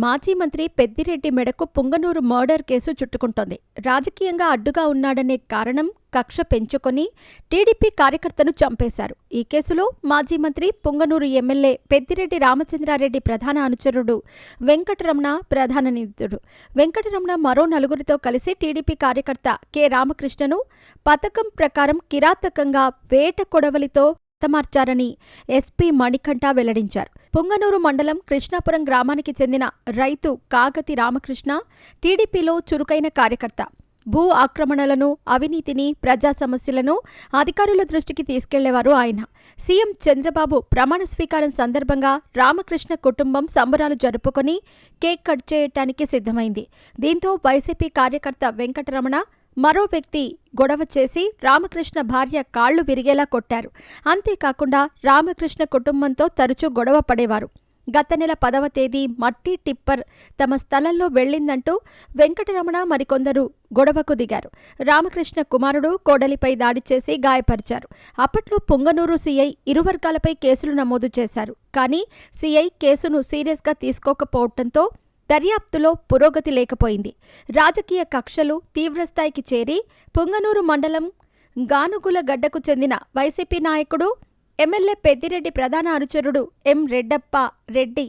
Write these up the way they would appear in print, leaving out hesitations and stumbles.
మాజీ మంత్రి పెద్దిరెడ్డి మెడకు పుంగనూరు మర్డర్ కేసు చుట్టుకుంటోంది. రాజకీయంగా అడ్డుగా ఉన్నాడనే కారణం కక్ష పెంచుకొని టీడీపీ కార్యకర్తను చంపేశారు. ఈ కేసులో మాజీ మంత్రి పుంగనూరు ఎమ్మెల్యే పెద్దిరెడ్డి రామచంద్రారెడ్డి ప్రధాన అనుచరుడు వెంకటరమణ ప్రధాన నిందితుడు. వెంకటరమణ మరో నలుగురితో కలిసి టీడీపీ కార్యకర్త కె రామకృష్ణను పథకం ప్రకారం కిరాతకంగా వేట కొడవలితో హతమార్చారని ఎస్పీ మణికంఠ వెల్లడించారు. పుంగనూరు మండలం కృష్ణాపురం గ్రామానికి చెందిన రైతు కాగతి రామకృష్ణ టీడీపీలో చురుకైన కార్యకర్త. భూ ఆక్రమణలను, అవినీతిని, ప్రజా సమస్యలను అధికారుల దృష్టికి తీసుకెళ్లేవారు ఆయన. సీఎం చంద్రబాబు ప్రమాణ స్వీకారం సందర్భంగా రామకృష్ణ కుటుంబం సంబరాలు జరుపుకొని కేక్ కట్ చేయటానికి సిద్ధమైంది. దీంతో వైసీపీ కార్యకర్త వెంకటరమణ మరో వ్యక్తి గొడవ చేసి రామకృష్ణ భార్య కాళ్లు విరిగేలా కొట్టారు. అంతేకాకుండా రామకృష్ణ కుటుంబంతో తరచూ గొడవ పడేవారు. గత నెల 10వ తేదీ మట్టి టిప్పర్ తమ స్థలంలో వెళ్లిందంటూ వెంకటరమణ మరికొందరు గొడవకు దిగారు. రామకృష్ణ కుమారుడు కోడలిపై దాడి చేసి గాయపరిచారు. అప్పట్లో పుంగనూరు సీఐ ఇరు వర్గాలపై కేసులు నమోదు చేశారు. కానీ సీఐ కేసును సీరియస్గా తీసుకోకపోవడంతో దర్యాప్తులో పురోగతి లేకపోయింది. రాజకీయ కక్షలు తీవ్రస్థాయికి చేరి పుంగనూరు మండలం గానుగుల గడ్డకు చెందిన వైసీపీ నాయకుడు ఎమ్మెల్యే పెద్దిరెడ్డి ప్రధాన అనుచరుడు ఎం రెడ్డప్ప రెడ్డి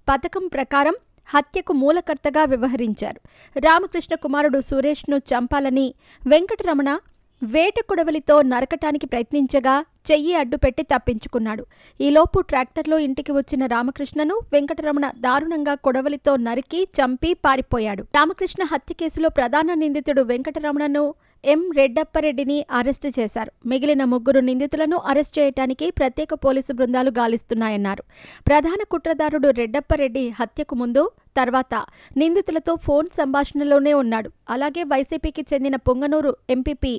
పథకం ప్రకారం హత్యకు మూలకర్తగా వ్యవహరించారు. రామకృష్ణ కుమారుడు సురేష్ను చంపాలని వెంకటరమణ వేట కొడవలితో నరకటానికి ప్రయత్నించగా చెయ్యి అడ్డుపెట్టి తప్పించుకున్నాడు. ఈలోపు ట్రాక్టర్లో ఇంటికి వచ్చిన రామకృష్ణను వెంకటరమణ దారుణంగా కొడవలితో నరికి చంపి పారిపోయాడు. రామకృష్ణ హత్య కేసులో ప్రధాన నిందితుడు వెంకటరమణను ఎం రెడ్డప్పరెడ్డిని అరెస్టు చేశారు. మిగిలిన 3 నిందితులను అరెస్ట్ చేయడానికి ప్రత్యేక పోలీసు బృందాలు గాలిస్తున్నాయన్నారు. ప్రధాన కుట్రదారుడు రెడ్డప్పరెడ్డి హత్యకు ముందు, తర్వాత నిందితులతో ఫోన్ సంభాషణలోనే ఉన్నాడు. అలాగే వైసీపీకి చెందిన Punganur MPP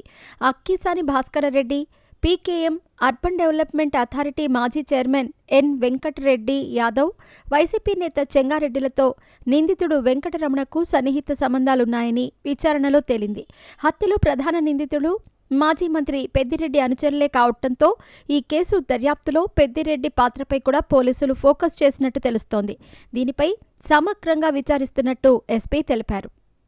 Akkisani Bhaskar Reddy, PKM urban development authority మాజీ chairman N Venkata Reddy Yadav, YCP నేత చెంగారెడ్డిలతో నిందితుడు వెంకటరమణకు సన్నిహిత సంబంధాలున్నాయని విచారణలో తేలింది. హత్యలో ప్రధాన నిందితుడు మాజీ మంత్రి పెద్దిరెడ్డి అనుచరులే కావడంతో ఈ కేసు దర్యాప్తులో పెద్దిరెడ్డి పాత్రపై కూడా పోలీసులు ఫోకస్ చేసినట్టు తెలుస్తోంది. దీనిపై సమగ్రంగా విచారిస్తున్నట్టు ఎస్పీ తెలిపారు.